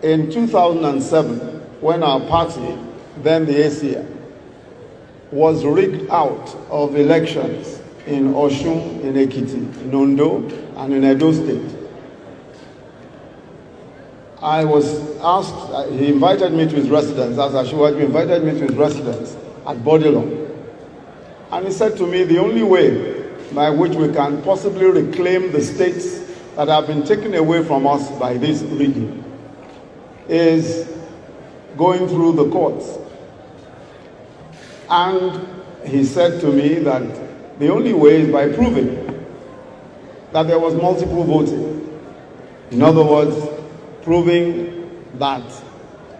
in 2007, when our party, then the ACA, was rigged out of elections in Osun, in Ekiti, in Ondo, and in Edo State, I was asked, he invited me to his residence, as Asiwaju invited me to his residence at Bodilon. And he said to me, the only way by which we can possibly reclaim the states that have been taken away from us by this rigging is going through the courts. And he said to me that the only way is by proving that there was multiple voting. In other words, proving that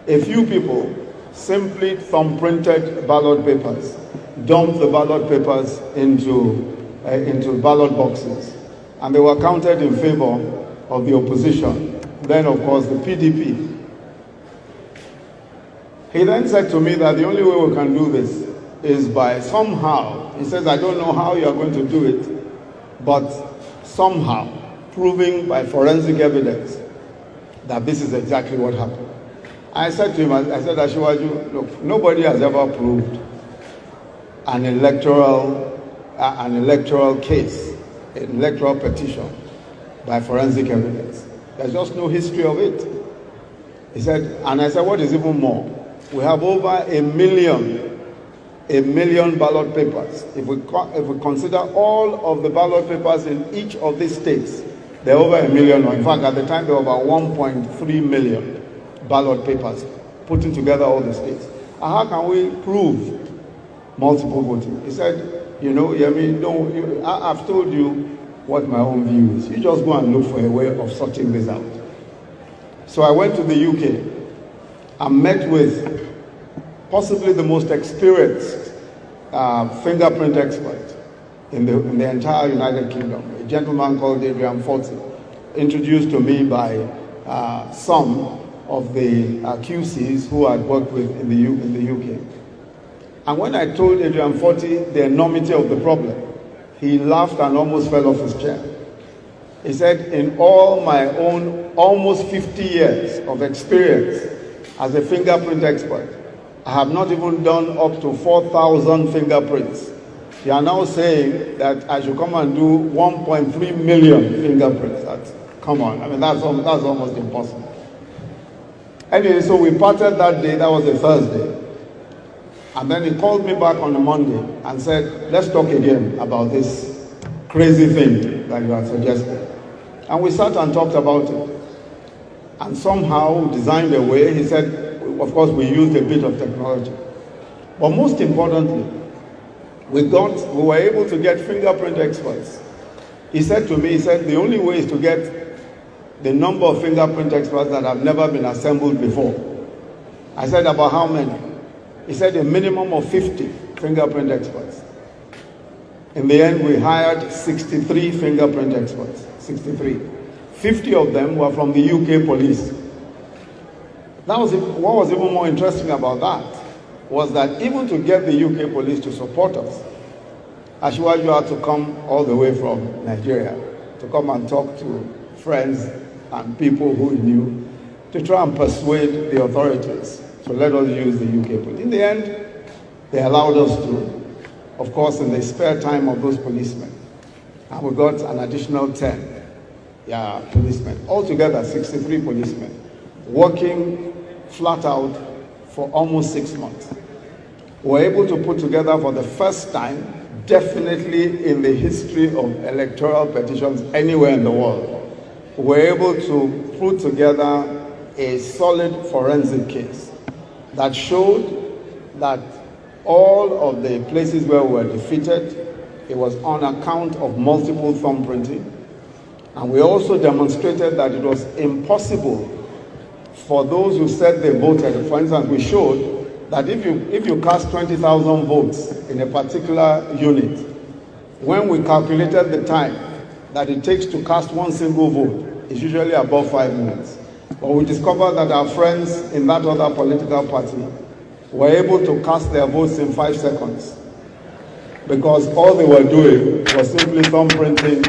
a few people simply thumbprinted ballot papers, dumped the ballot papers into ballot boxes, and they were counted in favor of the opposition, then of course the PDP. He then said to me that the only way we can do this is by somehow, he says, I don't know how you are going to do it, but somehow proving by forensic evidence that this is exactly what happened. I said to him, I said, Asiwaju, look, nobody has ever proved an electoral case, an electoral petition by forensic evidence. There's just no history of it. He said, and I said, what is even more? We have over a million ballot papers. If we consider all of the ballot papers in each of these states, there are over a million, or in fact at the time there were about 1.3 million ballot papers putting together all the states. And how can we prove multiple voting? He said, you know, Yemi, I've told you what my own view is. You just go and look for a way of sorting this out. So I went to the UK and met with possibly the most experienced fingerprint expert in the entire United Kingdom, a gentleman called Eluu-P, introduced to me by some of the QCs who I'd worked with in the UK. And when I told Eluu-P the enormity of the problem, he laughed and almost fell off his chair. He said, in all my own almost 50 years of experience as a fingerprint expert, I have not even done up to 4,000 fingerprints. You are now saying that I should come and do 1.3 million fingerprints. Come on, I mean, that's almost impossible. Anyway, so we parted that day, that was a Thursday. And then he called me back on a Monday and said, let's talk again about this crazy thing that you had suggested. And we sat and talked about it. And somehow designed a way. He said, of course, we used a bit of technology. But most importantly, we were able to get fingerprint experts. He said to me, he said, the only way is to get the number of fingerprint experts that have never been assembled before. I said, about how many? He said, a minimum of 50 fingerprint experts. In the end, we hired 63 fingerprint experts, 63. 50 of them were from the UK police. What was even more interesting about that was that even to get the UK police to support us, Asiwaju had to come all the way from Nigeria to come and talk to friends and people who he knew to try and persuade the authorities to let us use the UK police. In the end, they allowed us to, of course, in the spare time of those policemen. And we got an additional 10 policemen. Altogether, 63 policemen working flat out for almost 6 months. We were able to put together for the first time, definitely in the history of electoral petitions anywhere in the world, we were able to put together a solid forensic case that showed that all of the places where we were defeated, it was on account of multiple thumbprinting. And we also demonstrated that it was impossible for those who said they voted. For instance, we showed that if you cast 20,000 votes in a particular unit, when we calculated the time that it takes to cast one single vote, it's usually above 5 minutes. But we discovered that our friends in that other political party were able to cast their votes in 5 seconds because all they were doing was simply thumbprinting.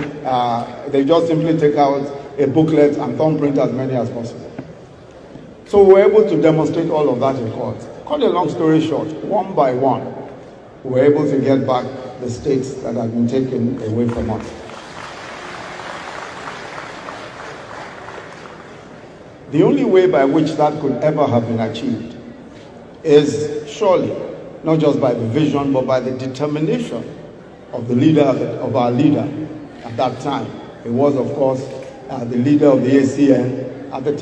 They just simply take out a booklet and thumbprint as many as possible. So we were able to demonstrate all of that in court. Cut a long story short, one by one, we were able to get back the states that had been taken away from us. The only way by which that could ever have been achieved is surely not just by the vision, but by the determination of the leader of our leader at that time. It was, of course, the leader of the ACN at the time.